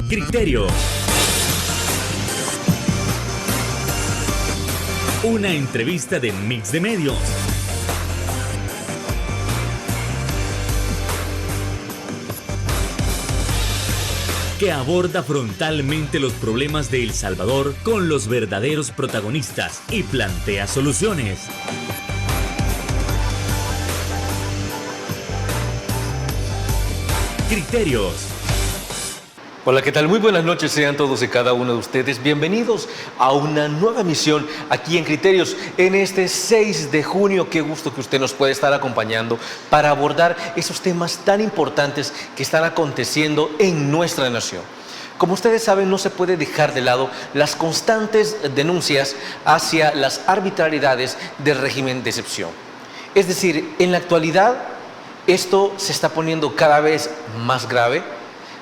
Criterios. Una entrevista de Mix de Medios. Que aborda frontalmente los problemas de El Salvador con los verdaderos protagonistas y plantea soluciones. Criterios. Hola, ¿qué tal? Muy buenas noches, sean todos y cada uno de ustedes bienvenidos a una nueva emisión aquí en Criterios en este 6 de junio. Qué gusto que usted nos puede estar acompañando para abordar esos temas tan importantes que están aconteciendo en nuestra nación. Como ustedes saben, no se puede dejar de lado las constantes denuncias hacia las arbitrariedades del régimen de excepción. Es decir, en la actualidad esto se está poniendo cada vez más grave.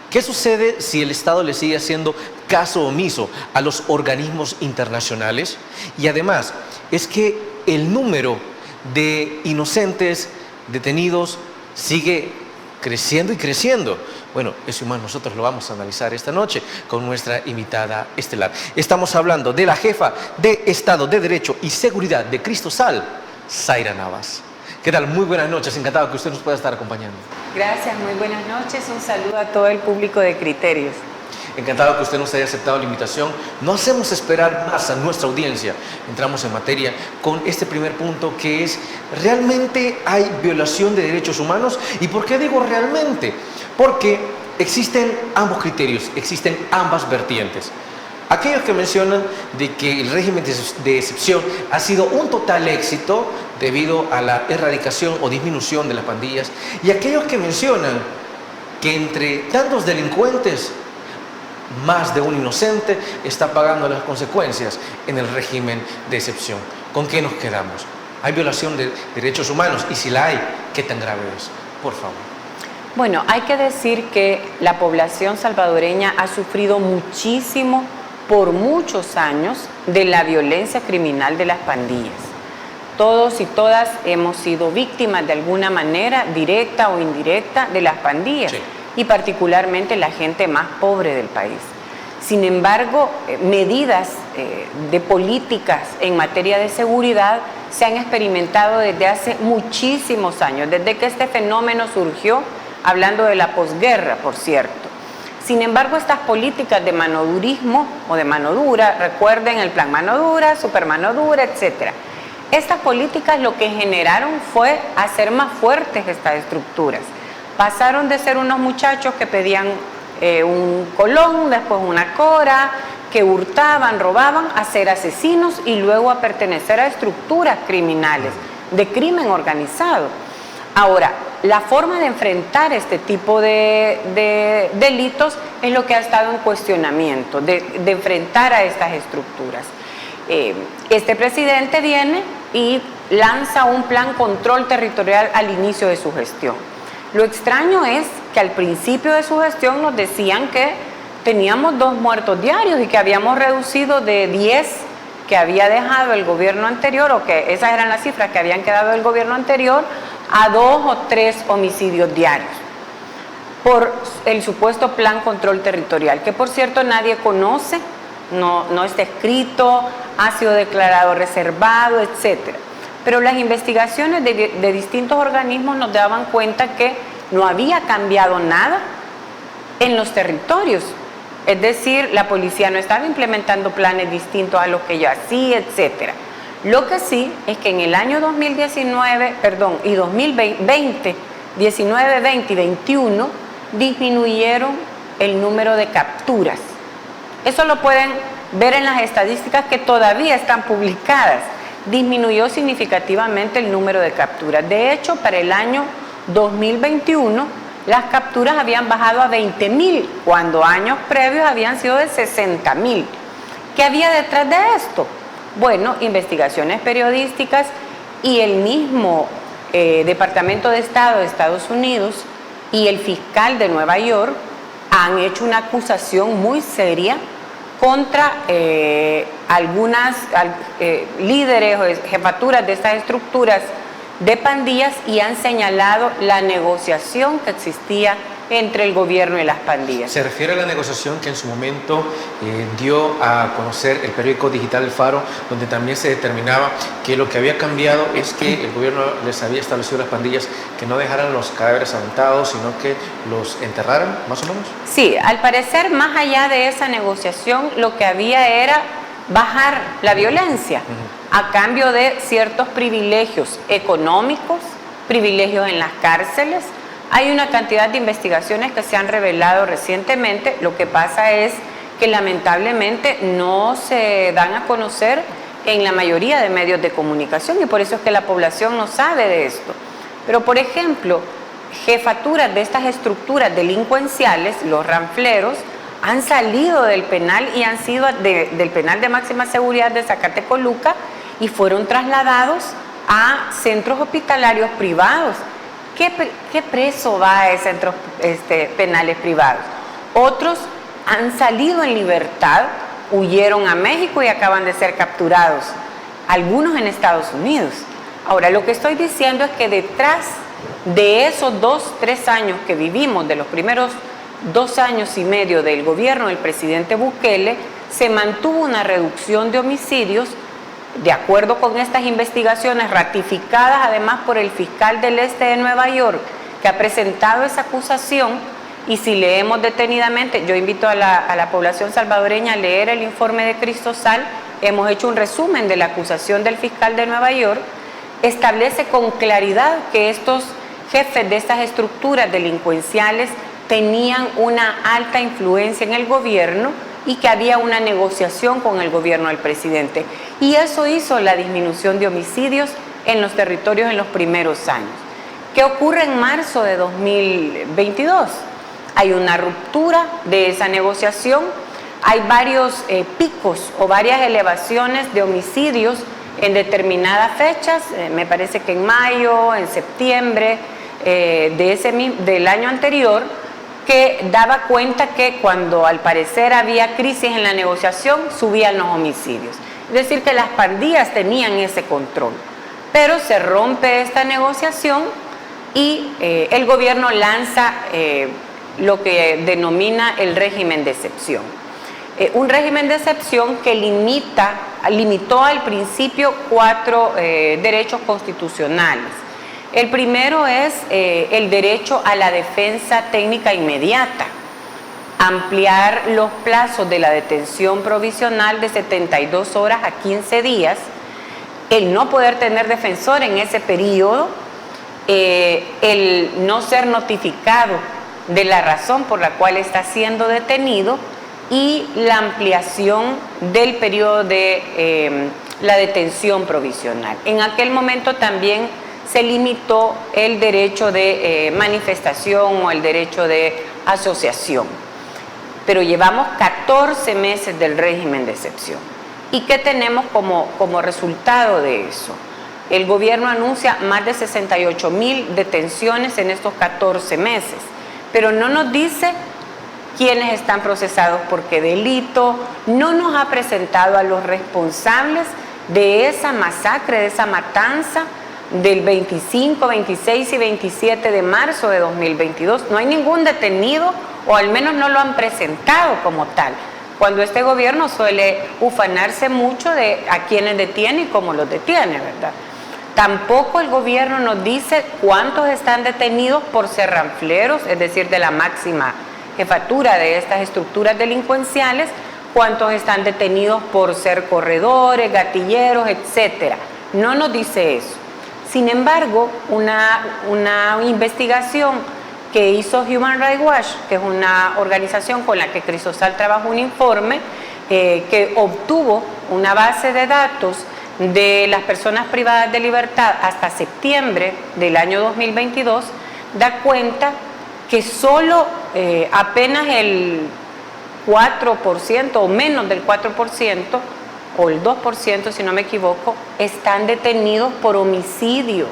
¿Qué sucede si el Estado le sigue haciendo caso omiso a los organismos internacionales? Y además, es que el número de inocentes detenidos sigue creciendo y creciendo. Bueno, eso más nosotros lo vamos a analizar esta noche con nuestra invitada estelar. Estamos hablando de la jefa de Estado de Derecho y Seguridad de Cristosal, Zaira Navas. ¿Qué tal? Muy buenas noches, encantado que usted nos pueda estar acompañando. Gracias, muy buenas noches, un saludo a todo el público de Criterios. Encantado que usted nos haya aceptado la invitación. No hacemos esperar más a nuestra audiencia. Entramos en materia con este primer punto, que es: ¿realmente hay violación de derechos humanos? ¿Y por qué digo realmente? Porque existen ambos criterios, existen ambas vertientes. Aquellos que mencionan de que el régimen de excepción ha sido un total éxito debido a la erradicación o disminución de las pandillas, y aquellos que mencionan que entre tantos delincuentes, más de un inocente está pagando las consecuencias en el régimen de excepción. ¿Con qué nos quedamos? ¿Hay violación de derechos humanos? Y si la hay, ¿qué tan grave es? Por favor. Bueno, hay que decir que la población salvadoreña ha sufrido muchísimo por muchos años de la violencia criminal de las pandillas. Todos y todas hemos sido víctimas de alguna manera, directa o indirecta, de las pandillas, sí, y particularmente la gente más pobre del país. Sin embargo, medidas de políticas en materia de seguridad se han experimentado desde hace muchísimos años, desde que este fenómeno surgió, hablando de la posguerra, por cierto. Sin embargo, estas políticas de manodurismo o de mano dura, recuerden el plan mano dura, super mano dura, etc. Estas políticas lo que generaron fue hacer más fuertes estas estructuras. Pasaron de ser unos muchachos que pedían un colón, después una cora, que hurtaban, robaban, a ser asesinos y luego a pertenecer a estructuras criminales, de crimen organizado. Ahora, la forma de enfrentar este tipo de delitos es lo que ha estado en cuestionamiento, de enfrentar a estas estructuras. Este presidente viene y lanza un plan control territorial al inicio de su gestión. Lo extraño es que al principio de su gestión nos decían que teníamos 2 muertos diarios y que habíamos reducido de 10 que había dejado el gobierno anterior, o que esas eran las cifras que habían quedado del gobierno anterior, a 2 o 3 homicidios diarios por el supuesto plan control territorial, que por cierto nadie conoce, no está escrito, ha sido declarado reservado, etcétera. Pero las investigaciones de distintos organismos nos daban cuenta que no había cambiado nada en los territorios. Es decir, la policía no estaba implementando planes distintos a los que ya hacía, etcétera. Lo que sí es que en el año 2019 y 2020, 19, 20 y 21, disminuyeron el número de capturas. Eso lo pueden ver en las estadísticas que todavía están publicadas. Disminuyó significativamente el número de capturas. De hecho, para el año 2021, las capturas habían bajado a 20,000, cuando años previos habían sido de 60,000. ¿Qué había detrás de esto? Bueno, investigaciones periodísticas y el mismo Departamento de Estado de Estados Unidos y el fiscal de Nueva York han hecho una acusación muy seria contra algunas líderes o jefaturas de estas estructuras de pandillas y han señalado la negociación que existía entre el gobierno y las pandillas. Se refiere a la negociación que en su momento dio a conocer el periódico digital El Faro, donde también se determinaba que lo que había cambiado es que el gobierno les había establecido a las pandillas que no dejaran los cadáveres aventados, sino que los enterraran, más o menos. Sí, al parecer, más allá de esa negociación, lo que había era bajar la violencia a cambio de ciertos privilegios económicos, privilegios en las cárceles. Hay una cantidad de investigaciones que se han revelado recientemente. Lo que pasa es que lamentablemente no se dan a conocer en la mayoría de medios de comunicación y por eso es que la población no sabe de esto. Pero, por ejemplo, jefaturas de estas estructuras delincuenciales, los ranfleros, han salido del penal y han sido del penal de máxima seguridad de Zacatecoluca y fueron trasladados a centros hospitalarios privados. ¿Qué preso va a centros penales privados? Otros han salido en libertad, huyeron a México y acaban de ser capturados, algunos en Estados Unidos. Ahora, lo que estoy diciendo es que detrás de esos 2-3 años que vivimos, de los primeros 2 años y medio del gobierno del presidente Bukele, se mantuvo una reducción de homicidios, de acuerdo con estas investigaciones ratificadas además por el fiscal del este de Nueva York, que ha presentado esa acusación. Y si leemos detenidamente, yo invito a la población salvadoreña a leer el informe de Cristosal. Hemos hecho un resumen de la acusación del fiscal de Nueva York. Establece con claridad que estos jefes de estas estructuras delincuenciales tenían una alta influencia en el gobierno y que había una negociación con el gobierno del presidente. Y eso hizo la disminución de homicidios en los territorios en los primeros años. ¿Qué ocurre en marzo de 2022? Hay una ruptura de esa negociación, hay varios picos o varias elevaciones de homicidios en determinadas fechas, me parece que en mayo, en septiembre del año anterior, que daba cuenta que cuando al parecer había crisis en la negociación, subían los homicidios. Es decir, que las pandillas tenían ese control. Pero se rompe esta negociación y el gobierno lanza lo que denomina el régimen de excepción. Un régimen de excepción que limitó al principio 4 derechos constitucionales. El primero es el derecho a la defensa técnica inmediata, ampliar los plazos de la detención provisional de 72 horas a 15 días, el no poder tener defensor en ese periodo, el no ser notificado de la razón por la cual está siendo detenido y la ampliación del periodo de la detención provisional. En aquel momento también se limitó el derecho de manifestación o el derecho de asociación. Pero llevamos 14 meses del régimen de excepción. ¿Y qué tenemos como resultado de eso? El gobierno anuncia más de 68,000 detenciones en estos 14 meses, pero no nos dice quiénes están procesados por qué delito, no nos ha presentado a los responsables de esa masacre, de esa matanza del 25, 26 y 27 de marzo de 2022. No hay ningún detenido, o al menos no lo han presentado como tal, cuando este gobierno suele ufanarse mucho de a quienes detiene y cómo los detiene, ¿verdad? Tampoco el gobierno nos dice cuántos están detenidos por ser ranfleros, es decir, de la máxima jefatura de estas estructuras delincuenciales, cuántos están detenidos por ser corredores, gatilleros, etcétera. No nos dice eso. Sin embargo, una investigación que hizo Human Rights Watch, que es una organización con la que Cristosal trabajó un informe, que obtuvo una base de datos de las personas privadas de libertad hasta septiembre del año 2022, da cuenta que solo apenas el 4% o menos del 4%, o el 2% si no me equivoco, están detenidos por homicidio.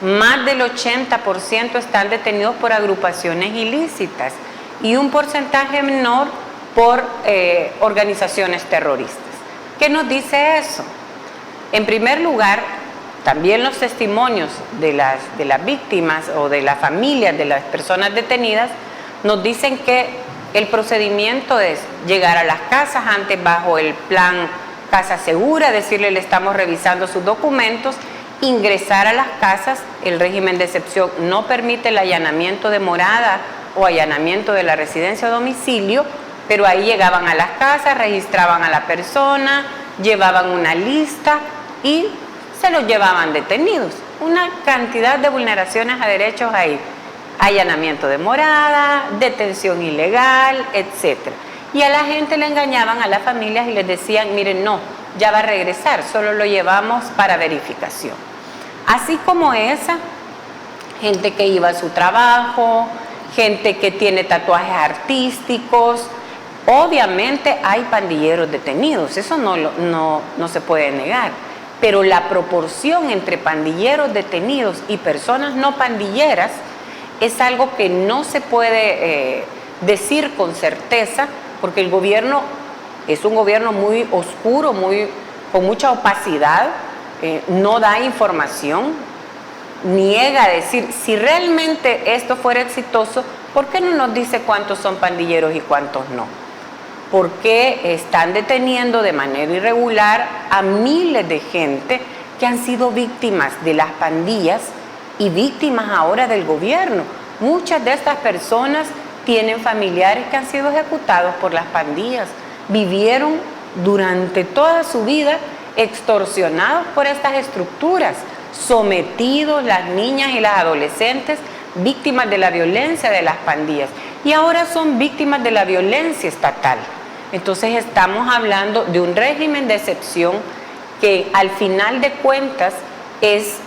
Más del 80% están detenidos por agrupaciones ilícitas y un porcentaje menor por organizaciones terroristas. ¿Qué nos dice eso? En primer lugar, también los testimonios de las víctimas o de las familias de las personas detenidas nos dicen que el procedimiento es llegar a las casas antes bajo el plan Casa Segura, decirle le estamos revisando sus documentos, ingresar a las casas. El régimen de excepción no permite el allanamiento de morada o allanamiento de la residencia o domicilio, pero ahí llegaban a las casas, registraban a la persona, llevaban una lista y se los llevaban detenidos. Una cantidad de vulneraciones a derechos ahí. Allanamiento de morada, detención ilegal, etc. Y a la gente le engañaban, a las familias, y les decían, miren, no, ya va a regresar, solo lo llevamos para verificación. Así como esa, gente que iba a su trabajo, gente que tiene tatuajes artísticos. Obviamente hay pandilleros detenidos, eso no se puede negar, pero la proporción entre pandilleros detenidos y personas no pandilleras es algo que no se puede decir con certeza, porque el gobierno es un gobierno muy oscuro, con mucha opacidad, no da información, niega a decir, si realmente esto fuera exitoso, ¿por qué no nos dice cuántos son pandilleros y cuántos no? ¿Por qué están deteniendo de manera irregular a miles de gente que han sido víctimas de las pandillas y víctimas ahora del gobierno? Muchas de estas personas tienen familiares que han sido ejecutados por las pandillas, vivieron durante toda su vida extorsionados por estas estructuras, sometidos las niñas y las adolescentes, víctimas de la violencia de las pandillas, y ahora son víctimas de la violencia estatal. Entonces estamos hablando de un régimen de excepción que al final de cuentas es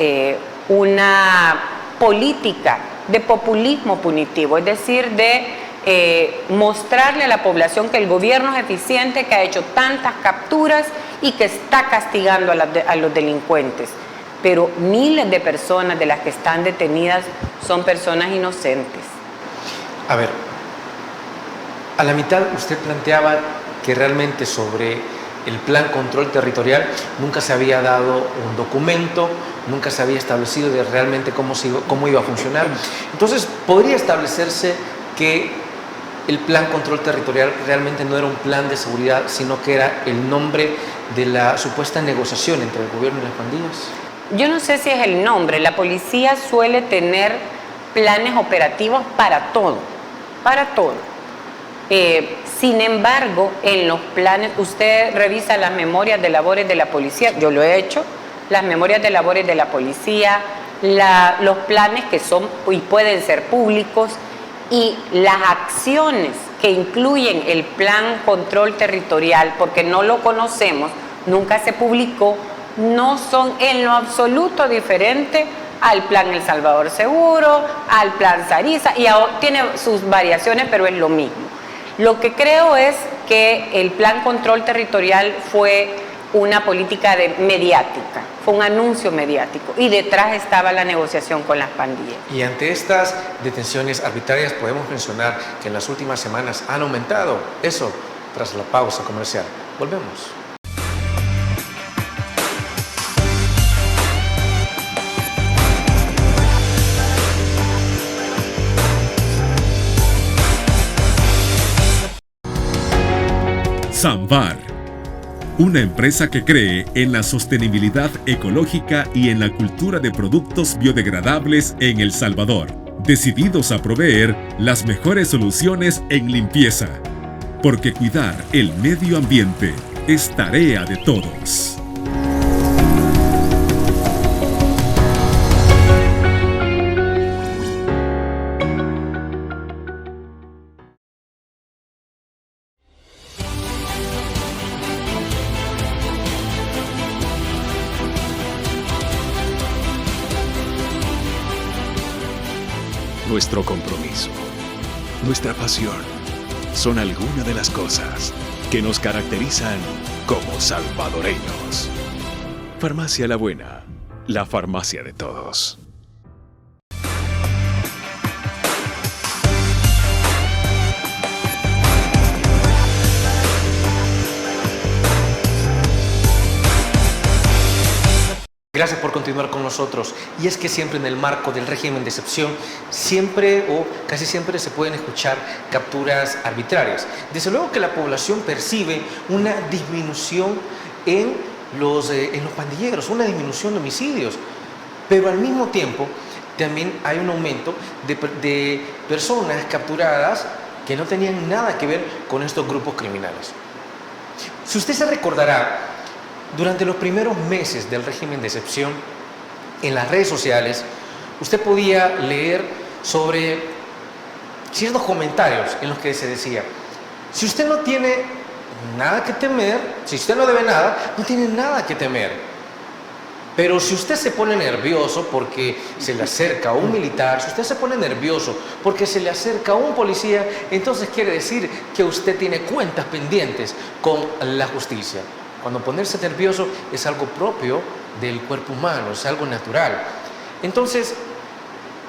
una política de populismo punitivo, es decir, de mostrarle a la población que el gobierno es eficiente, que ha hecho tantas capturas y que está castigando a los delincuentes. Pero miles de personas de las que están detenidas son personas inocentes. A ver, a la mitad usted planteaba que realmente sobre el plan control territorial nunca se había dado un documento, nunca se había establecido de realmente cómo iba a funcionar. Entonces, ¿podría establecerse que el plan control territorial realmente no era un plan de seguridad, sino que era el nombre de la supuesta negociación entre el gobierno y las pandillas? Yo no sé si es el nombre. La policía suele tener planes operativos para todo, para todo. Sin embargo, en los planes, usted revisa las memorias de labores de la policía, yo lo he hecho, las memorias de labores de la policía, los planes que son y pueden ser públicos, y las acciones que incluyen el plan control territorial, porque no lo conocemos, nunca se publicó, no son en lo absoluto diferente al plan El Salvador Seguro, al plan Sarizá, y tiene sus variaciones, pero es lo mismo. Lo que creo es que el plan control territorial fue una política mediática, fue un anuncio mediático, y detrás estaba la negociación con las pandillas. Y ante estas detenciones arbitrarias podemos mencionar que en las últimas semanas han aumentado, eso tras la pausa comercial. Volvemos. Samvar, una empresa que cree en la sostenibilidad ecológica y en la cultura de productos biodegradables en El Salvador, decididos a proveer las mejores soluciones en limpieza, porque cuidar el medio ambiente es tarea de todos. Nuestro compromiso, nuestra pasión, son algunas de las cosas que nos caracterizan como salvadoreños. Farmacia La Buena, la farmacia de todos. Gracias por continuar con nosotros. Y es que siempre en el marco del régimen de excepción, siempre o casi siempre se pueden escuchar capturas arbitrarias. Desde luego que la población percibe una disminución en los pandilleros, una disminución de homicidios, pero al mismo tiempo también hay un aumento de personas capturadas que no tenían nada que ver con estos grupos criminales. Si usted se recordará, durante los primeros meses del régimen de excepción, en las redes sociales, usted podía leer sobre ciertos comentarios en los que se decía: si usted no tiene nada que temer, si usted no debe nada, no tiene nada que temer. Pero si usted se pone nervioso porque se le acerca un militar, si usted se pone nervioso porque se le acerca un policía, entonces quiere decir que usted tiene cuentas pendientes con la justicia. Cuando ponerse nervioso es algo propio del cuerpo humano, es algo natural. Entonces,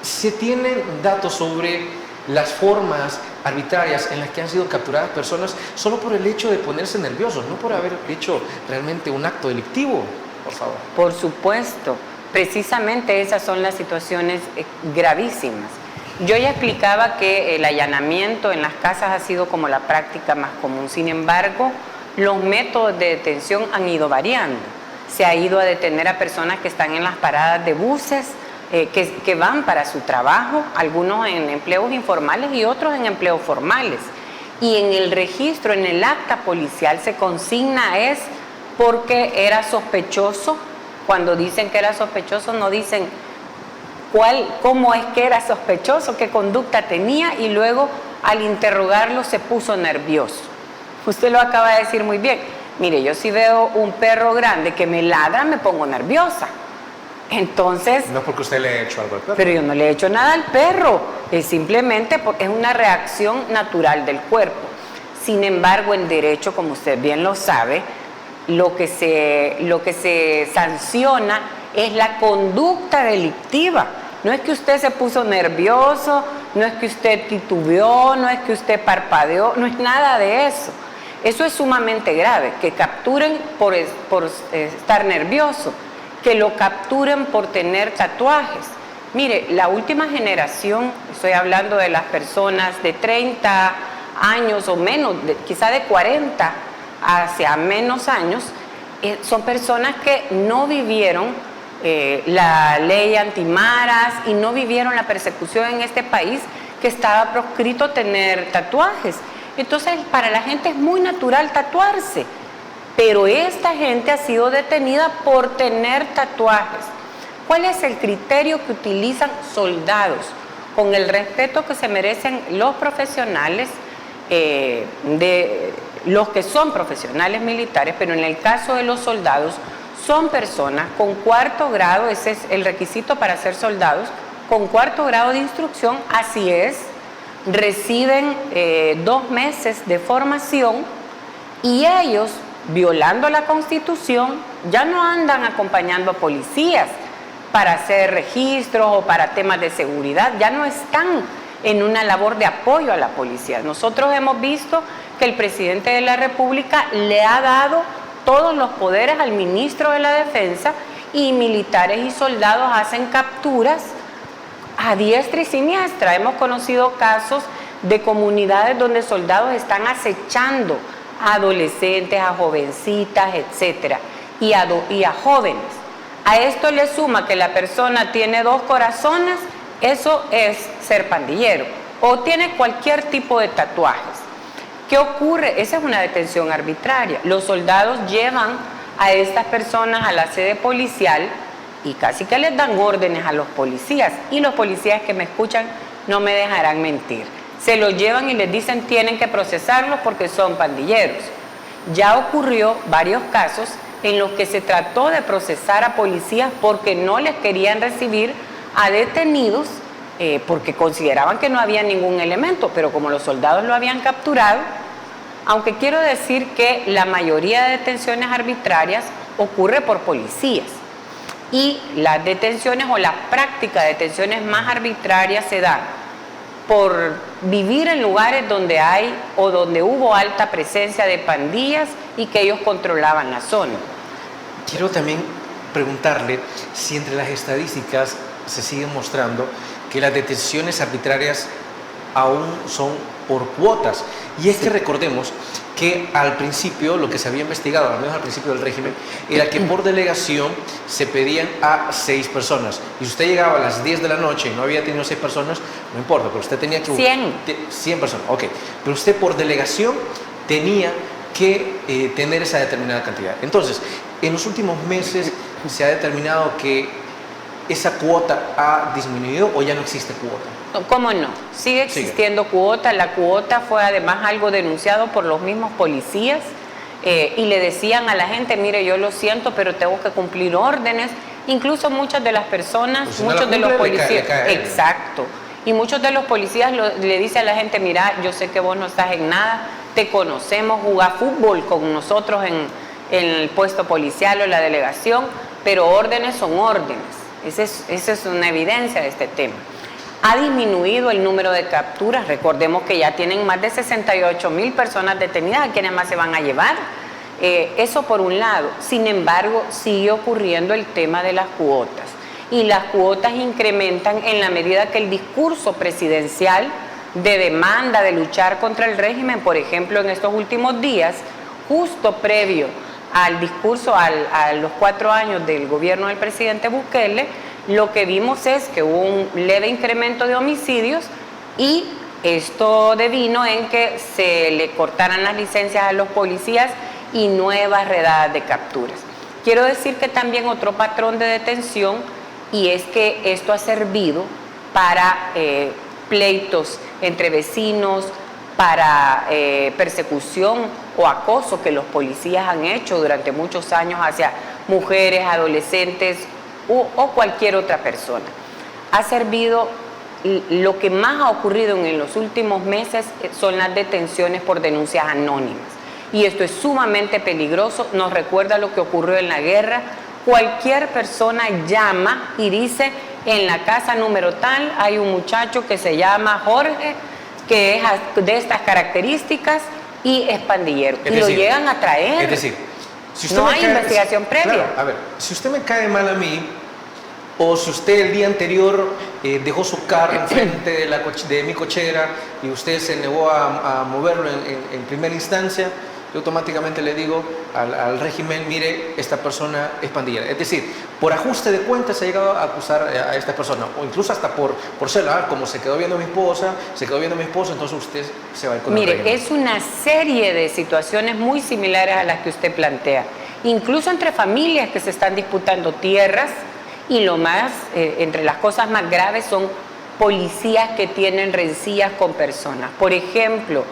se tienen datos sobre las formas arbitrarias en las que han sido capturadas personas solo por el hecho de ponerse nerviosos, no por haber hecho realmente un acto delictivo. Por favor. Por supuesto, precisamente esas son las situaciones gravísimas. Yo ya explicaba que el allanamiento en las casas ha sido como la práctica más común. Sin embargo, los métodos de detención han ido variando. Se ha ido a detener a personas que están en las paradas de buses, que van para su trabajo, algunos en empleos informales y otros en empleos formales. Y en el registro, en el acta policial, se consigna es porque era sospechoso. Cuando dicen que era sospechoso, no dicen cómo es que era sospechoso, qué conducta tenía, y luego al interrogarlo se puso nervioso. Usted lo acaba de decir muy bien. Mire, yo si veo un perro grande que me ladra, me pongo nerviosa. Entonces... No porque usted le ha hecho algo al perro. Pero yo no le he hecho nada al perro. Es simplemente porque es una reacción natural del cuerpo. Sin embargo, en derecho, como usted bien lo sabe, lo que se sanciona es la conducta delictiva. No es que usted se puso nervioso, no es que usted titubeó, no es que usted parpadeó, no es nada de eso. Eso es sumamente grave, que capturen por estar nervioso, que lo capturen por tener tatuajes. Mire, la última generación, estoy hablando de las personas de 30 años o menos, quizá de 40 hacia menos años, son personas que no vivieron la ley antimaras y no vivieron la persecución en este país, que estaba proscrito tener tatuajes. Entonces, para la gente es muy natural tatuarse, pero esta gente ha sido detenida por tener tatuajes. ¿Cuál es el criterio que utilizan soldados? Con el respeto que se merecen los profesionales, los que son profesionales militares, pero en el caso de los soldados, son personas con 4º grado, ese es el requisito para ser soldados, con 4º grado de instrucción, así es, reciben 2 meses de formación, y ellos, violando la Constitución, ya no andan acompañando a policías para hacer registros o para temas de seguridad, ya no están en una labor de apoyo a la policía. Nosotros hemos visto que el presidente de la República le ha dado todos los poderes al ministro de la Defensa, y militares y soldados hacen capturas a diestra y siniestra. Hemos conocido casos de comunidades donde soldados están acechando a adolescentes, a jovencitas, etcétera, y a jóvenes. A esto le suma que la persona tiene 2 corazones, eso es ser pandillero, o tiene cualquier tipo de tatuajes. ¿Qué ocurre? Esa es una detención arbitraria. Los soldados llevan a estas personas a la sede policial y casi que les dan órdenes a los policías, y los policías que me escuchan no me dejarán mentir. Se los llevan y les dicen tienen que procesarlos porque son pandilleros. Ya ocurrió varios casos en los que se trató de procesar a policías porque no les querían recibir a detenidos porque consideraban que no había ningún elemento, pero como los soldados lo habían capturado, aunque quiero decir que la mayoría de detenciones arbitrarias ocurre por policías, y las detenciones o la práctica de detenciones más arbitrarias se dan por vivir en lugares donde hay o donde hubo alta presencia de pandillas y que ellos controlaban la zona. Quiero también preguntarle si entre las estadísticas se sigue mostrando que las detenciones arbitrarias aún son por cuotas. Y es que recordemos que al principio lo que se había investigado, al menos al principio del régimen, era que por delegación se pedían a 6 personas. Y si usted llegaba a las 10 de la noche y no había tenido 6 personas, no importa, pero usted tenía que... 100 personas, ok. Pero usted por delegación tenía que tener esa determinada cantidad. Entonces, en los últimos meses se ha determinado que esa cuota ha disminuido o ya no existe cuota. ¿Cómo no? Sigue existiendo cuota. La cuota fue además algo denunciado por los mismos policías y le decían a la gente, mire, yo lo siento, pero tengo que cumplir órdenes. Incluso muchas de las personas, pues muchos de los policías... Exacto. Y muchos de los policías le dicen a la gente, mira, yo sé que vos no estás en nada, te conocemos, jugás fútbol con nosotros en el puesto policial o la delegación, pero órdenes son órdenes. Esa es una evidencia de este tema. Ha disminuido el número de capturas. Recordemos que ya tienen más de 68,000 personas detenidas. ¿A quiénes más se van a llevar? Eso por un lado. Sin embargo, sigue ocurriendo el tema de las cuotas. Y las cuotas incrementan en la medida que el discurso presidencial de demanda, de luchar contra el régimen, por ejemplo, en estos últimos días, justo previo al discurso, a los 4 años del gobierno del presidente Bukele, lo que vimos es que hubo un leve incremento de homicidios y esto devino en que se le cortaran las licencias a los policías y nuevas redadas de capturas. Quiero decir que también otro patrón de detención, y es que esto ha servido para pleitos entre vecinos, para persecución o acoso que los policías han hecho durante muchos años hacia mujeres, adolescentes o cualquier otra persona. Ha servido, lo que más ha ocurrido en los últimos meses son las detenciones por denuncias anónimas. Y esto es sumamente peligroso, nos recuerda lo que ocurrió en la guerra. Cualquier persona llama y dice, en la casa número tal hay un muchacho que se llama Jorge, que es de estas características y es pandillero. Y lo llegan a traer. Es decir, si usted no hay investigación previa. Claro, a ver, si usted me cae mal a mí, o si usted el día anterior dejó su carro enfrente de mi cochera y usted se negó a moverlo en primera instancia, yo automáticamente le digo al régimen, mire, esta persona es pandillera. Es decir, por ajuste de cuentas se ha llegado a acusar a esta persona, o incluso hasta por celular, como se quedó viendo a mi esposa, entonces usted se va a ir con el régimen. Mire, es una serie de situaciones muy similares a las que usted plantea, incluso entre familias que se están disputando tierras, y lo más, entre las cosas más graves son policías que tienen rencillas con personas. Por ejemplo,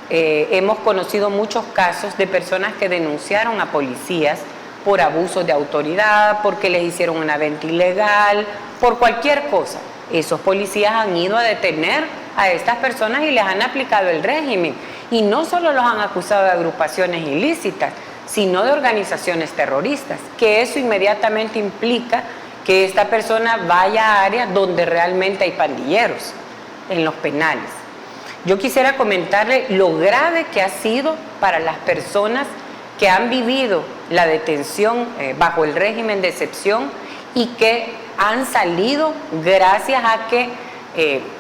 hemos conocido muchos casos de personas que denunciaron a policías por abuso de autoridad, porque les hicieron una venta ilegal, por cualquier cosa. Esos policías han ido a detener a estas personas y les han aplicado el régimen. Y no solo los han acusado de agrupaciones ilícitas, sino de organizaciones terroristas, que eso inmediatamente implica que esta persona vaya a áreas donde realmente hay pandilleros, en los penales. Yo quisiera comentarle lo grave que ha sido para las personas que han vivido la detención bajo el régimen de excepción y que han salido gracias a que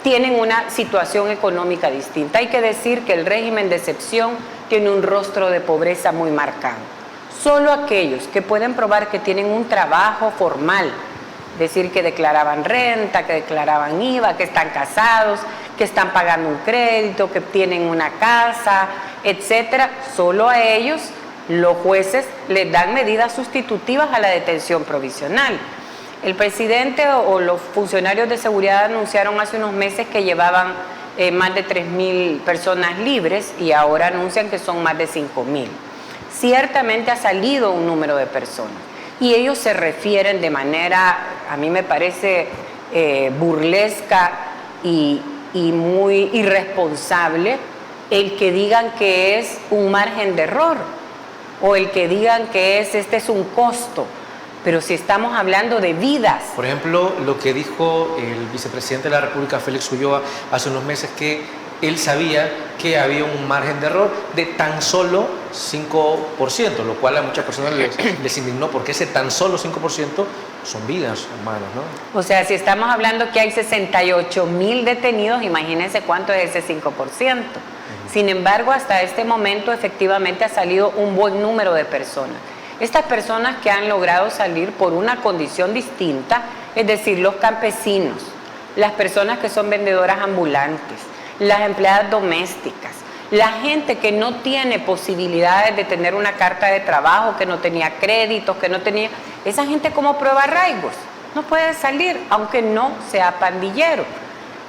tienen una situación económica distinta. Hay que decir que el régimen de excepción tiene un rostro de pobreza muy marcado. Solo aquellos que pueden probar que tienen un trabajo formal, decir que declaraban renta, que declaraban IVA, que están casados, que están pagando un crédito, que tienen una casa, etcétera, solo a ellos los jueces les dan medidas sustitutivas a la detención provisional. El presidente o los funcionarios de seguridad anunciaron hace unos meses que llevaban más de 3,000 personas libres y ahora anuncian que son más de 5,000. Ciertamente ha salido un número de personas y ellos se refieren de manera, a mí me parece burlesca y muy irresponsable, el que digan que es un margen de error o el que digan que este es un costo. Pero si estamos hablando de vidas. Por ejemplo, lo que dijo el vicepresidente de la República, Félix Ulloa, hace unos meses, que él sabía que había un margen de error de tan solo 5%, lo cual a muchas personas les indignó, porque ese tan solo 5% son vidas humanas, ¿no? O sea, si estamos hablando que hay 68,000 detenidos, imagínense cuánto es ese 5%. Sin embargo, hasta este momento efectivamente ha salido un buen número de personas. Estas personas que han logrado salir por una condición distinta, es decir, los campesinos, las personas que son vendedoras ambulantes, las empleadas domésticas, la gente que no tiene posibilidades de tener una carta de trabajo, que no tenía créditos, que no tenía... Esa gente como prueba arraigos, no puede salir, aunque no sea pandillero.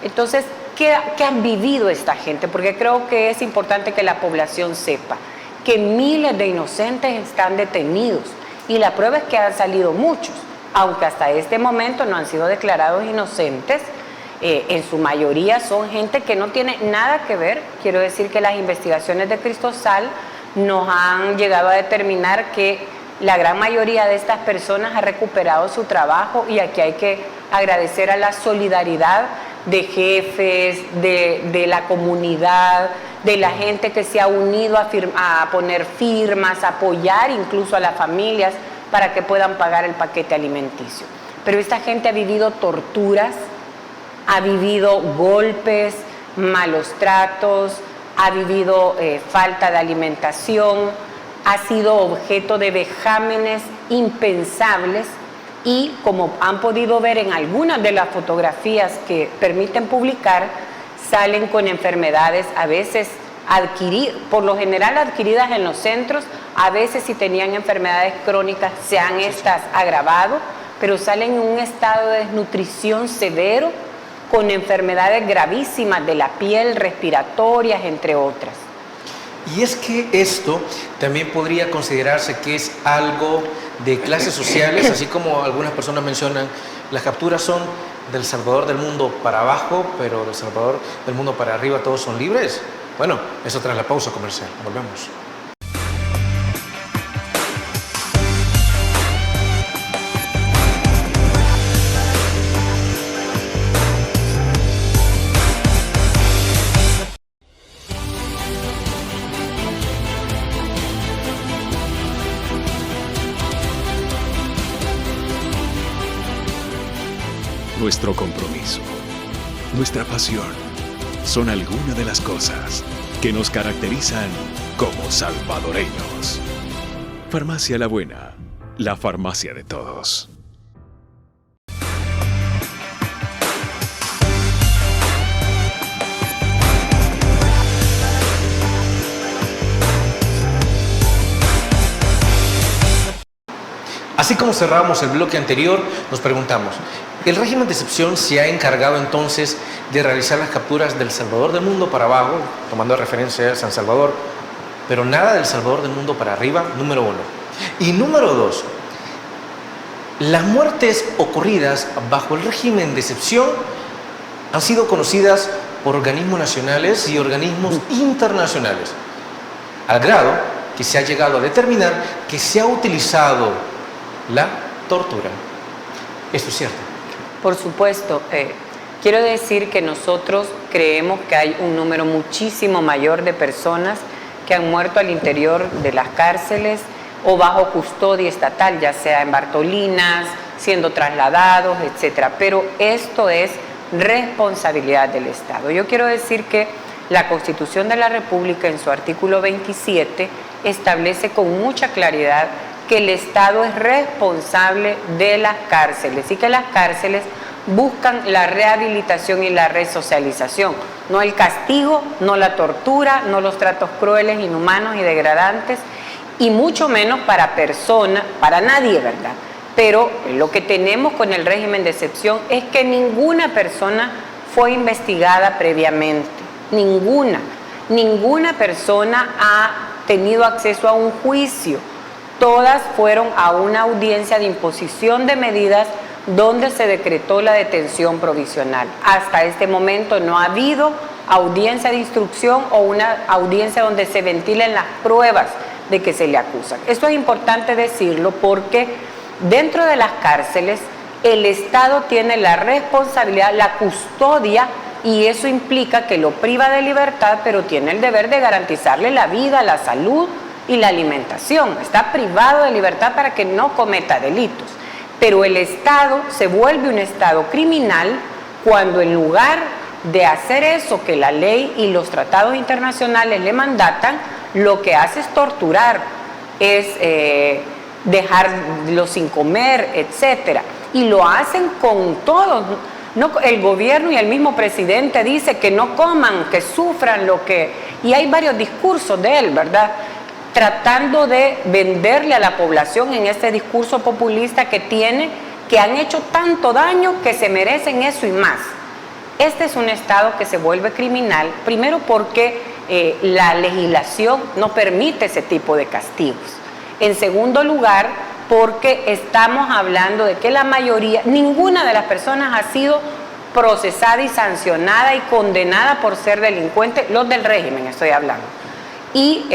Entonces, ¿qué han vivido esta gente? Porque creo que es importante que la población sepa que miles de inocentes están detenidos y la prueba es que han salido muchos, aunque hasta este momento no han sido declarados inocentes. En su mayoría son gente que no tiene nada que ver. Quiero decir que las investigaciones de Cristosal nos han llegado a determinar que la gran mayoría de estas personas ha recuperado su trabajo, y aquí hay que agradecer a la solidaridad de jefes, de la comunidad, de la gente que se ha unido a poner firmas, a apoyar incluso a las familias para que puedan pagar el paquete alimenticio. Pero esta gente ha vivido torturas, ha vivido golpes, malos tratos, ha vivido falta de alimentación, ha sido objeto de vejámenes impensables, y como han podido ver en algunas de las fotografías que permiten publicar, salen con enfermedades a veces por lo general adquiridas en los centros, a veces si tenían enfermedades crónicas se han estas agravado, pero salen en un estado de desnutrición severo, con enfermedades gravísimas de la piel, respiratorias, entre otras. Y es que esto también podría considerarse que es algo de clases sociales, así como algunas personas mencionan, las capturas son del Salvador del mundo para abajo, pero del Salvador del mundo para arriba todos son libres. Bueno, eso tras la pausa comercial. Volvemos. Nuestro compromiso, nuestra pasión, son algunas de las cosas que nos caracterizan como salvadoreños. Farmacia La Buena, la farmacia de todos. Así como cerramos el bloque anterior, nos preguntamos, ¿el régimen de excepción se ha encargado entonces de realizar las capturas del Salvador del mundo para abajo, tomando referencia a San Salvador, pero nada del Salvador del mundo para arriba? Número 1. Y número 2, las muertes ocurridas bajo el régimen de excepción han sido conocidas por organismos nacionales y organismos internacionales, al grado que se ha llegado a determinar que se ha utilizado la tortura. ¿Esto es cierto? Por supuesto. Quiero decir que nosotros creemos que hay un número muchísimo mayor de personas que han muerto al interior de las cárceles o bajo custodia estatal, ya sea en Bartolinas, siendo trasladados, etcétera. Pero esto es responsabilidad del Estado. Yo quiero decir que la Constitución de la República, en su artículo 27, establece con mucha claridad que el Estado es responsable de las cárceles y que las cárceles buscan la rehabilitación y la resocialización, no el castigo, no la tortura, no los tratos crueles, inhumanos y degradantes, y mucho menos para personas, para nadie, ¿verdad? Pero lo que tenemos con el régimen de excepción es que ninguna persona fue investigada previamente, ninguna persona ha tenido acceso a un juicio. Todas fueron a una audiencia de imposición de medidas donde se decretó la detención provisional. Hasta este momento no ha habido audiencia de instrucción o una audiencia donde se ventilen las pruebas de que se le acusan. Esto es importante decirlo porque dentro de las cárceles el Estado tiene la responsabilidad, la custodia y eso implica que lo priva de libertad, pero tiene el deber de garantizarle la vida, la salud y la alimentación. Está privado de libertad para que no cometa delitos. Pero el Estado se vuelve un Estado criminal cuando, en lugar de hacer eso que la ley y los tratados internacionales le mandatan, lo que hace es torturar, es dejarlo sin comer, etcétera. Y lo hacen con todos. No, el gobierno y el mismo presidente dice que no coman, que sufran lo que... Y hay varios discursos de él, ¿verdad?, tratando de venderle a la población en este discurso populista que tiene, que han hecho tanto daño que se merecen eso y más. Este es un Estado que se vuelve criminal, primero porque la legislación no permite ese tipo de castigos. En segundo lugar, porque estamos hablando de que la mayoría, ninguna de las personas ha sido procesada y sancionada y condenada por ser delincuente, los del régimen estoy hablando. Y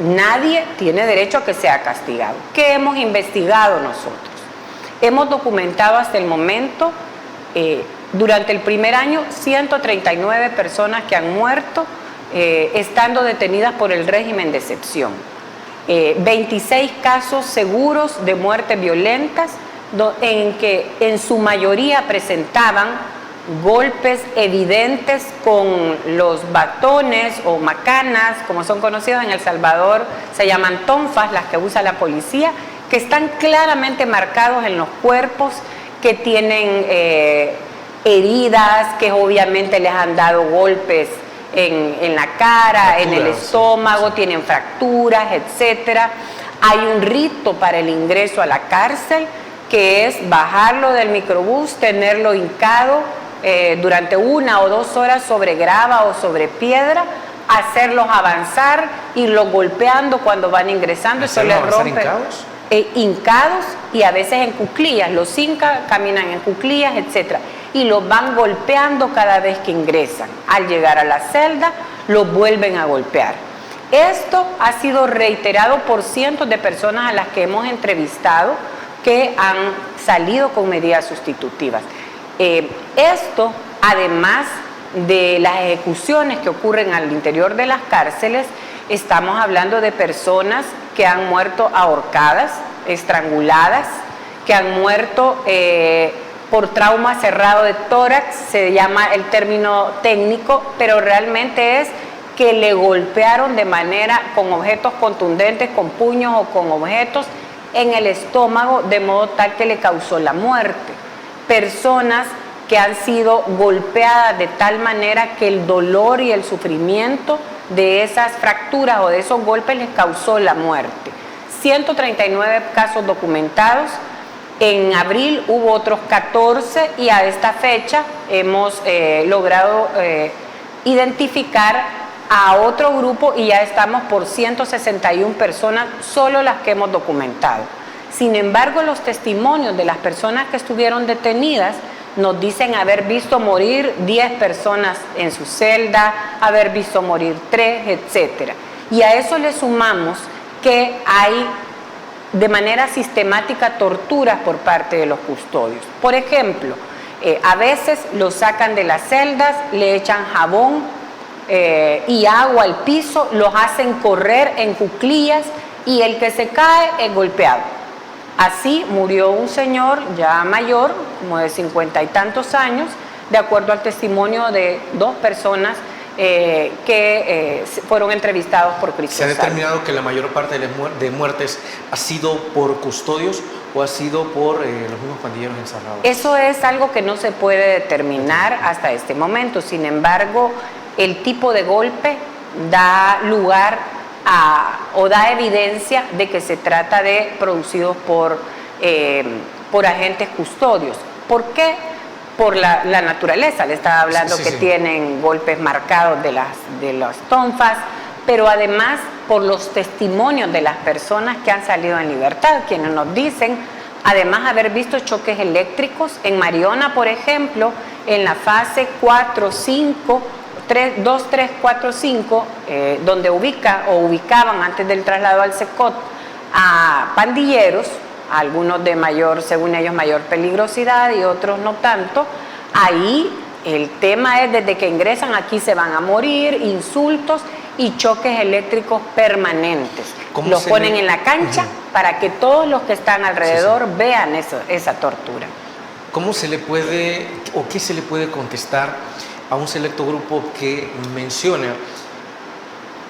nadie tiene derecho a que sea castigado. ¿Qué hemos investigado nosotros? Hemos documentado hasta el momento, durante el primer año, 139 personas que han muerto estando detenidas por el régimen de excepción. 26 casos seguros de muertes violentas, en que en su mayoría presentaban golpes evidentes con los batones o macanas, como son conocidos en El Salvador, se llaman tonfas, las que usa la policía, que están claramente marcados en los cuerpos, que tienen heridas, que obviamente les han dado golpes en la cara, en el estómago, tienen fracturas, etcétera. Hay un rito para el ingreso a la cárcel, que es bajarlo del microbús, tenerlo hincado durante 1 o 2 horas sobre grava o sobre piedra, hacerlos avanzar, irlos golpeando cuando van ingresando. Eso les rompe. ¿Hincados? Hincados y a veces en cuclillas. Los incas caminan en cuclillas, etcétera, y los van golpeando cada vez que ingresan. Al llegar a la celda, los vuelven a golpear. Esto ha sido reiterado por cientos de personas a las que hemos entrevistado que han salido con medidas sustitutivas. Esto, además de las ejecuciones que ocurren al interior de las cárceles, estamos hablando de personas que han muerto ahorcadas, estranguladas, que han muerto por trauma cerrado de tórax, se llama el término técnico, pero realmente es que le golpearon de manera con objetos contundentes, con puños o con objetos en el estómago, de modo tal que le causó la muerte. Personas que han sido golpeadas de tal manera que el dolor y el sufrimiento de esas fracturas o de esos golpes les causó la muerte. 139 casos documentados. En abril hubo otros 14 y a esta fecha hemos logrado identificar a otro grupo y ya estamos por 161 personas, solo las que hemos documentado. Sin embargo, los testimonios de las personas que estuvieron detenidas nos dicen haber visto morir 10 personas en su celda, haber visto morir 3, etcétera. Y a eso le sumamos que hay de manera sistemática torturas por parte de los custodios. Por ejemplo, a veces los sacan de las celdas, le echan jabón y agua al piso, los hacen correr en cuclillas y el que se cae es golpeado. Así murió un señor ya mayor, como de 50 y tantos años, de acuerdo al testimonio de 2 personas que fueron entrevistados por Cristo. ¿Se ha determinado que la mayor parte de muertes ha sido por custodios o ha sido por los mismos pandilleros encerrados? Eso es algo que no se puede determinar hasta este momento. Sin embargo, el tipo de golpe da lugar o da evidencia de que se trata de producidos por agentes custodios. ¿Por qué? Por la naturaleza. Le estaba hablando que tienen golpes marcados de las tonfas, pero además por los testimonios de las personas que han salido en libertad, quienes nos dicen, además, haber visto choques eléctricos en Mariona, por ejemplo, en la fase 4, 5, 2, 3, 4, 5, donde ubicaban antes del traslado al SECOT a pandilleros, algunos de mayor, según ellos, mayor peligrosidad y otros no tanto. Ahí El tema es desde que ingresan aquí se van a morir, insultos y choques eléctricos permanentes. Los ponen en la cancha para que todos los que están alrededor vean esa tortura. ¿Cómo se le puede o qué se le puede contestar a un selecto grupo que menciona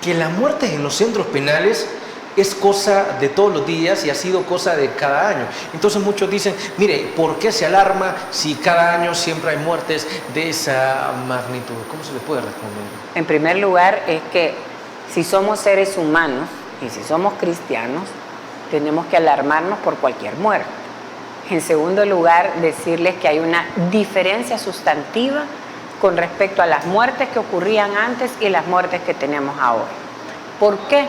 que la muerte en los centros penales es cosa de todos los días y ha sido cosa de cada año? Entonces muchos dicen, mire, ¿por qué se alarma si cada año siempre hay muertes de esa magnitud? ¿Cómo se le puede responder? En primer lugar, es que si somos seres humanos y si somos cristianos, tenemos que alarmarnos por cualquier muerte. En segundo lugar, decirles que hay una diferencia sustantiva con respecto a las muertes que ocurrían antes y las muertes que tenemos ahora. ¿Por qué?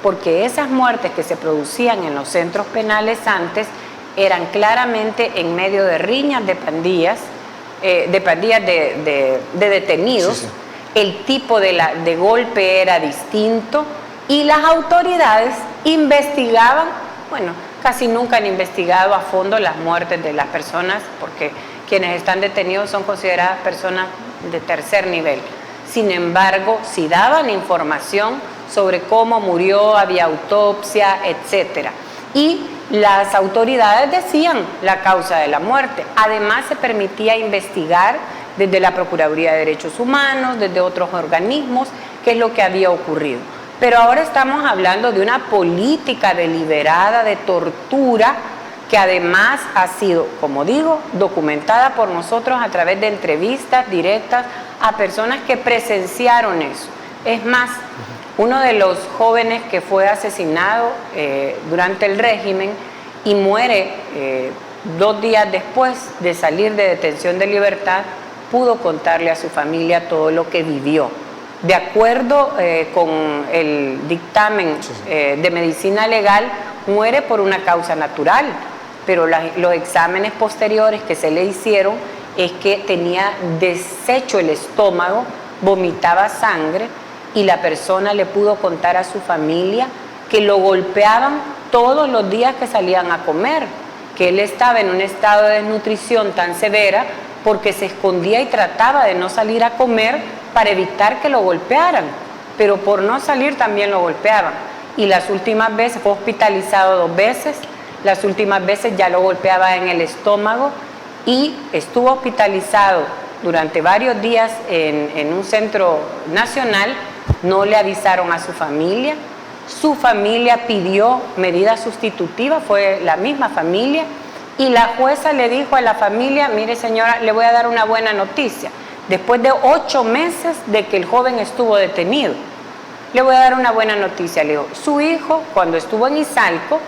Porque esas muertes que se producían en los centros penales antes eran claramente en medio de riñas de pandillas de detenidos. Sí, sí. El tipo de golpe era distinto y las autoridades investigaban, bueno, casi nunca han investigado a fondo las muertes de las personas porque quienes están detenidos son consideradas personas de tercer nivel. Sin embargo, si daban información sobre cómo murió, había autopsia, etc. Y las autoridades decían la causa de la muerte. Además, se permitía investigar desde la Procuraduría de Derechos Humanos, desde otros organismos, qué es lo que había ocurrido. Pero ahora estamos hablando de una política deliberada de tortura que además ha sido, como digo, documentada por nosotros a través de entrevistas directas a personas que presenciaron eso. Es más, uno de los jóvenes que fue asesinado durante el régimen y muere 2 días después de salir de detención de libertad, pudo contarle a su familia todo lo que vivió. De acuerdo con el dictamen de medicina legal, muere por una causa natural, pero los exámenes posteriores que se le hicieron es que tenía deshecho el estómago, vomitaba sangre y la persona le pudo contar a su familia que lo golpeaban todos los días que salían a comer, que él estaba en un estado de desnutrición tan severa porque se escondía y trataba de no salir a comer para evitar que lo golpearan, pero por no salir también lo golpeaban. Y las últimas veces, fue hospitalizado 2 veces, las últimas veces ya lo golpeaba en el estómago y estuvo hospitalizado durante varios días en un centro nacional. No le avisaron a su familia pidió medida sustitutiva, fue la misma familia, y la jueza le dijo a la familia, mire señora, le voy a dar una buena noticia. Después de 8 meses de que el joven estuvo detenido, le voy a dar una buena noticia. Le dijo, su hijo, cuando estuvo en Izalco,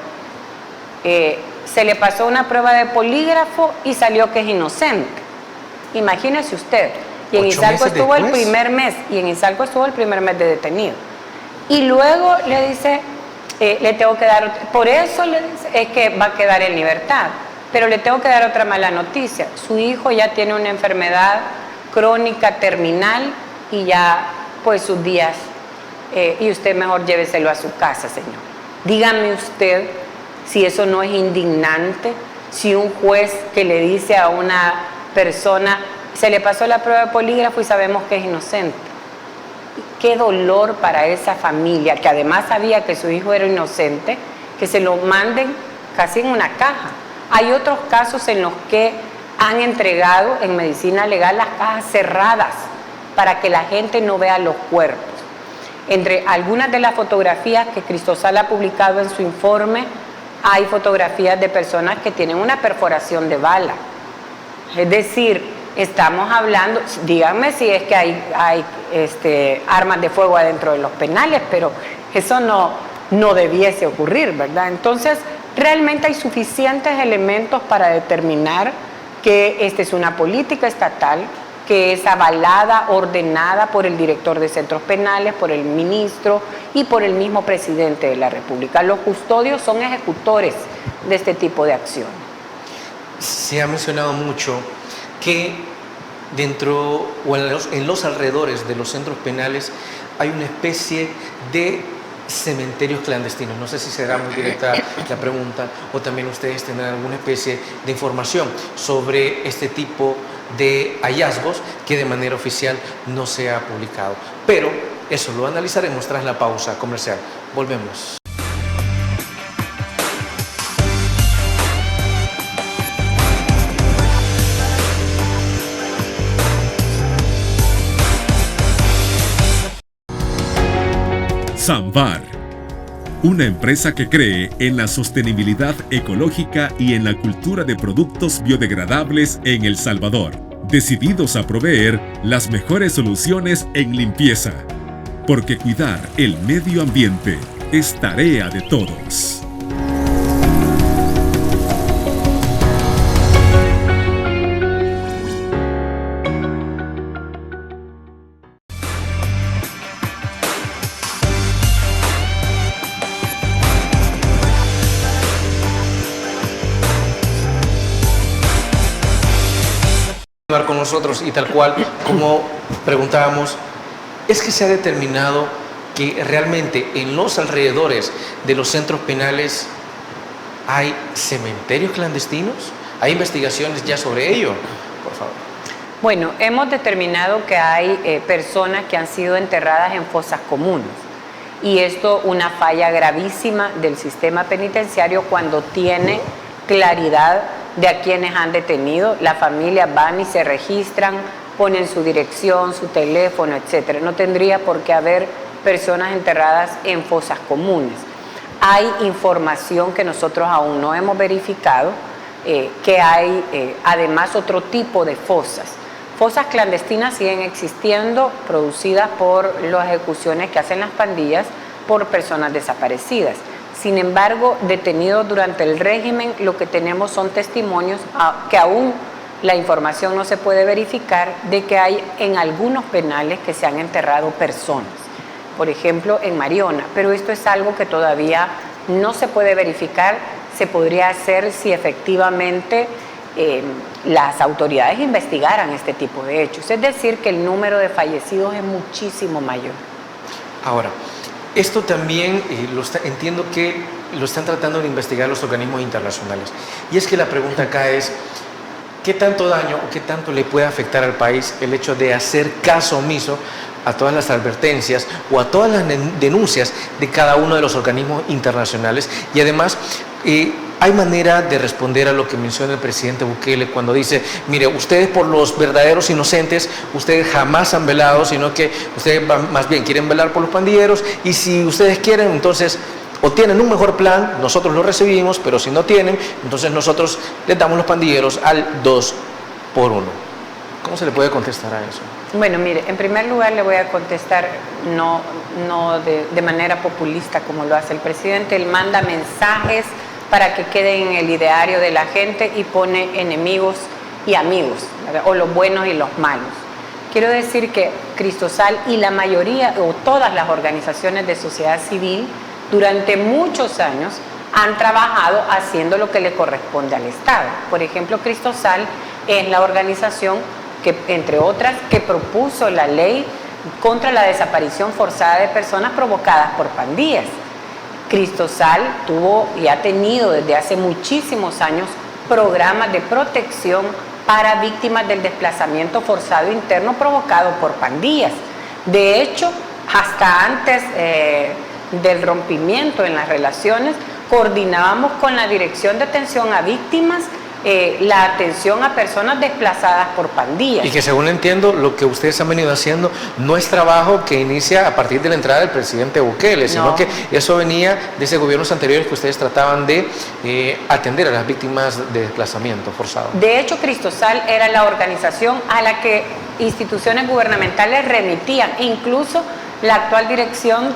se le pasó una prueba de polígrafo y salió que es inocente. Imagínese usted. Y en Izalco estuvo el primer mes, de detenido. Y luego le dice, le tengo que dar, por eso le dice, es que va a quedar en libertad. Pero le tengo que dar otra mala noticia. Su hijo ya tiene una enfermedad crónica terminal y ya pues sus días, y usted mejor lléveselo a su casa, señor. Dígame usted si eso no es indignante, si un juez que le dice a una persona, se le pasó la prueba de polígrafo y sabemos que es inocente. Qué dolor para esa familia, que además sabía que su hijo era inocente, que se lo manden casi en una caja. Hay otros casos en los que han entregado en medicina legal las cajas cerradas para que la gente no vea los cuerpos. Entre algunas de las fotografías que Cristosal ha publicado en su informe, hay fotografías de personas que tienen una perforación de bala. Es decir, estamos hablando, díganme si es que hay armas de fuego adentro de los penales, pero eso no debiese ocurrir, ¿verdad? Entonces, realmente hay suficientes elementos para determinar que esta es una política estatal que es avalada, ordenada por el director de centros penales, por el ministro y por el mismo presidente de la República. Los custodios son ejecutores de este tipo de acción. Se ha mencionado mucho que dentro o en los alrededores de los centros penales hay una especie de cementerios clandestinos. No sé si será muy directa la pregunta o también ustedes tendrán alguna especie de información sobre este tipo de hallazgos que de manera oficial no se ha publicado. Pero eso lo analizaremos tras la pausa comercial. Volvemos. Samvar, una empresa que cree en la sostenibilidad ecológica y en la cultura de productos biodegradables en El Salvador, decididos a proveer las mejores soluciones en limpieza, porque cuidar el medio ambiente es tarea de todos. Con nosotros y tal cual como preguntábamos, es que se ha determinado que realmente en los alrededores de los centros penales hay cementerios clandestinos. ¿Hay investigaciones ya sobre ello? Por favor. Bueno, hemos determinado que hay personas que han sido enterradas en fosas comunes, y esto una falla gravísima del sistema penitenciario cuando tiene claridad de a quienes han detenido. Las familias van y se registran, ponen su dirección, su teléfono, etc. No tendría por qué haber personas enterradas en fosas comunes. Hay información que nosotros aún no hemos verificado, que hay además otro tipo de fosas. Fosas clandestinas siguen existiendo, producidas por las ejecuciones que hacen las pandillas por personas desaparecidas. Sin embargo, detenidos durante el régimen, lo que tenemos son testimonios que aún la información no se puede verificar, de que hay en algunos penales que se han enterrado personas, por ejemplo en Mariona, pero esto es algo que todavía no se puede verificar. Se podría hacer si efectivamente las autoridades investigaran este tipo de hechos, es decir, que el número de fallecidos es muchísimo mayor. Ahora, esto también entiendo que lo están tratando de investigar los organismos internacionales. Y es que la pregunta acá es, ¿qué tanto daño o qué tanto le puede afectar al país el hecho de hacer caso omiso a todas las advertencias o a todas las denuncias de cada uno de los organismos internacionales? Y además, hay manera de responder a lo que menciona el presidente Bukele cuando dice, mire, ustedes por los verdaderos inocentes, ustedes jamás han velado, sino que ustedes más bien quieren velar por los pandilleros, y si ustedes quieren, entonces, o tienen un mejor plan, nosotros lo recibimos, pero si no tienen, entonces nosotros les damos los pandilleros al 2 por 1. ¿Cómo se le puede contestar a eso? Bueno, mire, en primer lugar le voy a contestar no de manera populista como lo hace el presidente. Él manda mensajes para que queden en el ideario de la gente y pone enemigos y amigos, ¿verdad? O los buenos y los malos. Quiero decir que Cristosal y la mayoría o todas las organizaciones de sociedad civil durante muchos años han trabajado haciendo lo que le corresponde al Estado. Por ejemplo, Cristosal es la organización que, entre otras, que propuso la ley contra la desaparición forzada de personas provocadas por pandillas. Cristosal tuvo y ha tenido desde hace muchísimos años programas de protección para víctimas del desplazamiento forzado interno provocado por pandillas. De hecho, hasta antes del rompimiento en las relaciones, coordinábamos con la Dirección de Atención a Víctimas la atención a personas desplazadas por pandillas. Y que, según entiendo, lo que ustedes han venido haciendo no es trabajo que inicia a partir de la entrada del presidente Bukele, sino que eso venía desde gobiernos anteriores que ustedes trataban de atender a las víctimas de desplazamiento forzado. De hecho, Cristosal era la organización a la que instituciones gubernamentales remitían, incluso la actual dirección,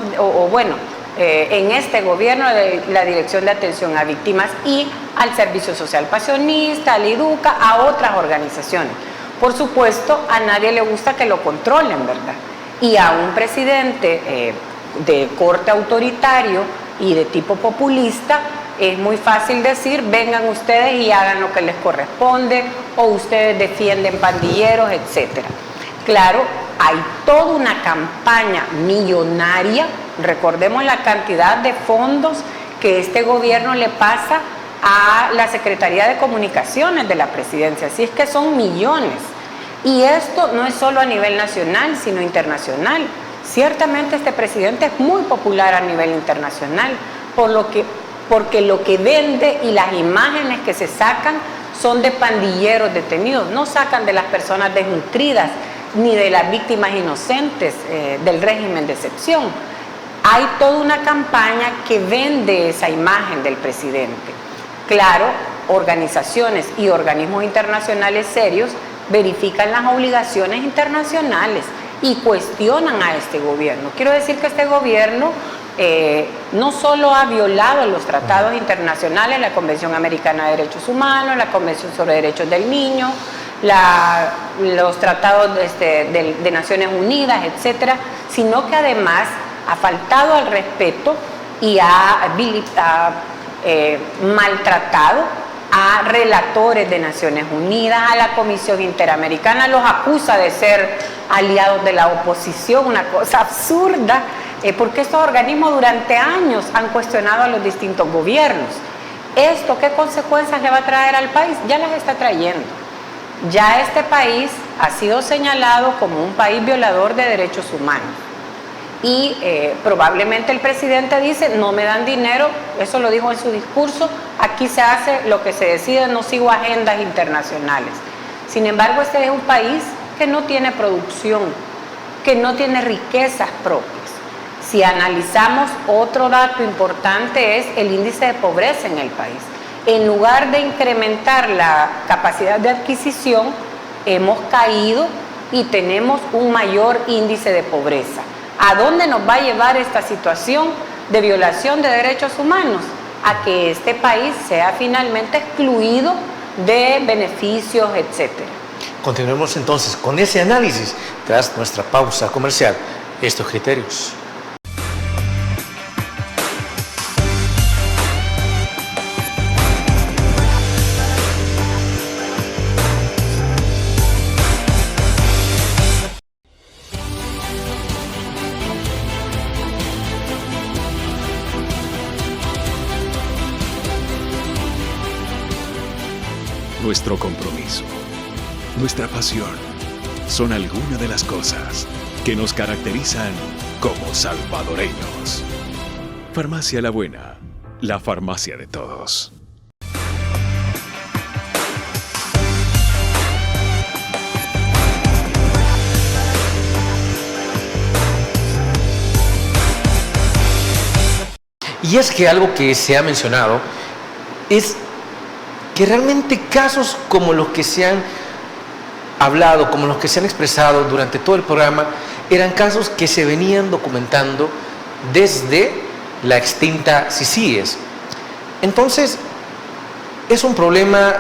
en este gobierno, la Dirección de Atención a Víctimas y al Servicio Social Pasionista, al IDUCA, a otras organizaciones. Por supuesto, a nadie le gusta que lo controlen, ¿verdad? Y a un presidente de corte autoritario y de tipo populista, es muy fácil decir, vengan ustedes y hagan lo que les corresponde, o ustedes defienden pandilleros, etc. Claro, hay toda una campaña millonaria. Recordemos la cantidad de fondos que este gobierno le pasa a la Secretaría de Comunicaciones de la Presidencia. Así es que son millones Y esto no es solo a nivel nacional, sino internacional. Ciertamente este presidente es muy popular a nivel internacional, porque lo que vende y las imágenes que se sacan son de pandilleros detenidos, no sacan de las personas desnutridas ni de las víctimas inocentes del régimen de excepción. Hay toda una campaña que vende esa imagen del presidente. Claro, organizaciones y organismos internacionales serios verifican las obligaciones internacionales y cuestionan a este gobierno. Quiero decir que este gobierno no solo ha violado los tratados internacionales, la Convención Americana de Derechos Humanos, la Convención sobre Derechos del Niño, los tratados de Naciones Unidas, etcétera, sino que además ha faltado al respeto y ha maltratado a relatores de Naciones Unidas, a la Comisión Interamericana, los acusa de ser aliados de la oposición, una cosa absurda, porque estos organismos durante años han cuestionado a los distintos gobiernos. ¿Esto qué consecuencias le va a traer al país? Ya las está trayendo. Ya este país ha sido señalado como un país violador de derechos humanos. Y probablemente el presidente dice, no me dan dinero, eso lo dijo en su discurso, aquí se hace lo que se decide, no sigo agendas internacionales. Sin embargo, este es un país que no tiene producción, que no tiene riquezas propias. Si analizamos, otro dato importante es el índice de pobreza en el país. En lugar de incrementar la capacidad de adquisición, hemos caído y tenemos un mayor índice de pobreza. ¿A dónde nos va a llevar esta situación de violación de derechos humanos? A que este país sea finalmente excluido de beneficios, etcétera. Continuemos entonces con ese análisis tras nuestra pausa comercial. Estos criterios. Nuestro compromiso, nuestra pasión, son algunas de las cosas que nos caracterizan como salvadoreños. Farmacia La Buena, la farmacia de todos. Y es que algo que se ha mencionado es que realmente casos como los que se han hablado, como los que se han expresado durante todo el programa, eran casos que se venían documentando desde la extinta CICIES. Entonces, es un problema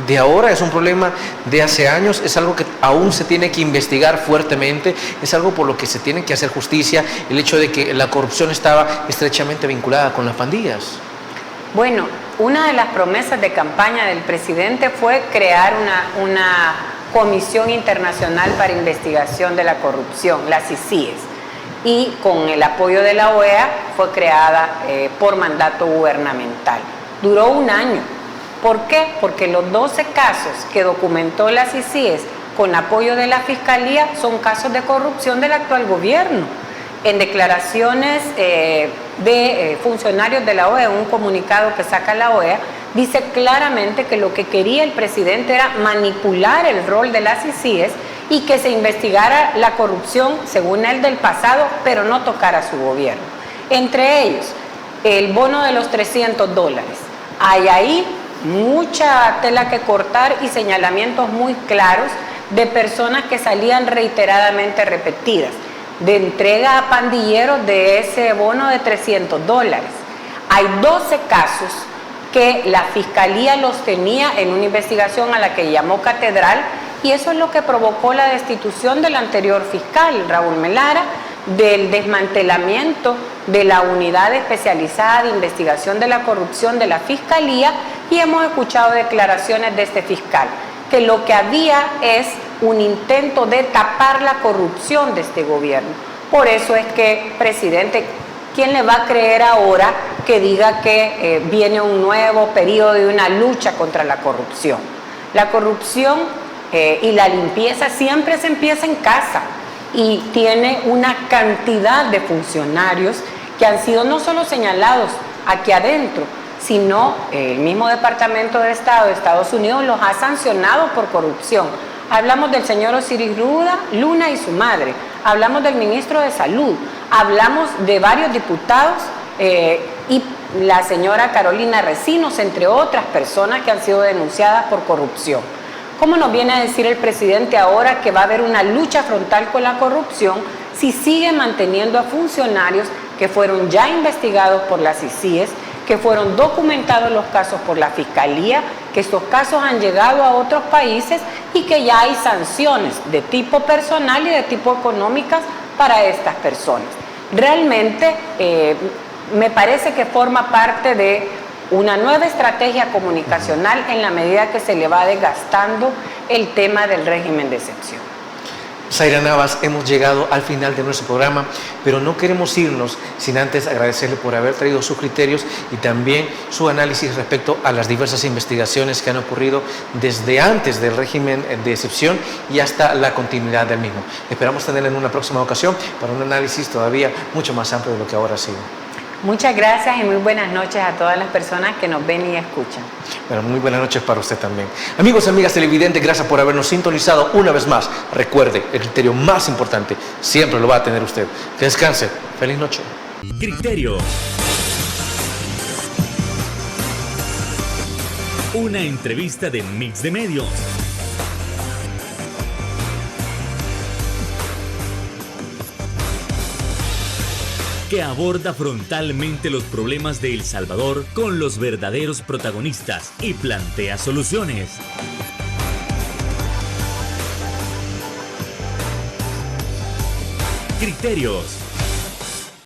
de ahora, es un problema de hace años, es algo que aún se tiene que investigar fuertemente, es algo por lo que se tiene que hacer justicia, el hecho de que la corrupción estaba estrechamente vinculada con las pandillas. Bueno, una de las promesas de campaña del presidente fue crear una comisión internacional para investigación de la corrupción, la CICIES, y con el apoyo de la OEA fue creada por mandato gubernamental. Duró un año. ¿Por qué? Porque los 12 casos que documentó la CICIES con apoyo de la Fiscalía son casos de corrupción del actual gobierno. En declaraciones de funcionarios de la OEA, un comunicado que saca la OEA, dice claramente que lo que quería el presidente era manipular el rol de las CICIES y que se investigara la corrupción, según él, del pasado, pero no tocara su gobierno. Entre ellos, el bono de los $300. Hay ahí mucha tela que cortar y señalamientos muy claros de personas que salían reiteradamente repetidas, de entrega a pandilleros de ese bono de $300. Hay 12 casos que la Fiscalía los tenía en una investigación a la que llamó Catedral, y eso es lo que provocó la destitución del anterior fiscal, Raúl Melara, del desmantelamiento de la unidad especializada de investigación de la corrupción de la Fiscalía, y hemos escuchado declaraciones de este fiscal, que lo que había es un intento de tapar la corrupción de este gobierno. Por eso es que, presidente, ¿quién le va a creer ahora que diga que viene un nuevo periodo de una lucha contra la corrupción? La corrupción y la limpieza siempre se empieza en casa y tiene una cantidad de funcionarios que han sido no solo señalados aquí adentro, sino el mismo Departamento de Estado de Estados Unidos los ha sancionado por corrupción. Hablamos del señor Osiris Luna y su madre, hablamos del ministro de Salud, hablamos de varios diputados y la señora Carolina Recinos, entre otras personas que han sido denunciadas por corrupción. ¿Cómo nos viene a decir el presidente ahora que va a haber una lucha frontal con la corrupción si sigue manteniendo a funcionarios que fueron ya investigados por las CICIES, que fueron documentados los casos por la Fiscalía, que estos casos han llegado a otros países y que ya hay sanciones de tipo personal y de tipo económicas para estas personas? Realmente me parece que forma parte de una nueva estrategia comunicacional en la medida que se le va desgastando el tema del régimen de excepción. Zaira Navas, hemos llegado al final de nuestro programa, pero no queremos irnos sin antes agradecerle por haber traído sus criterios y también su análisis respecto a las diversas investigaciones que han ocurrido desde antes del régimen de excepción y hasta la continuidad del mismo. Esperamos tenerla en una próxima ocasión para un análisis todavía mucho más amplio de lo que ahora ha sido. Muchas gracias y muy buenas noches a todas las personas que nos ven y escuchan. Bueno, muy buenas noches para usted también. Amigos y amigas televidentes, gracias por habernos sintonizado una vez más. Recuerde, el criterio más importante siempre lo va a tener usted. Que descanse. Feliz noche. Criterio. Una entrevista de Mix de Medios. Que aborda frontalmente los problemas de El Salvador con los verdaderos protagonistas y plantea soluciones. Criterios.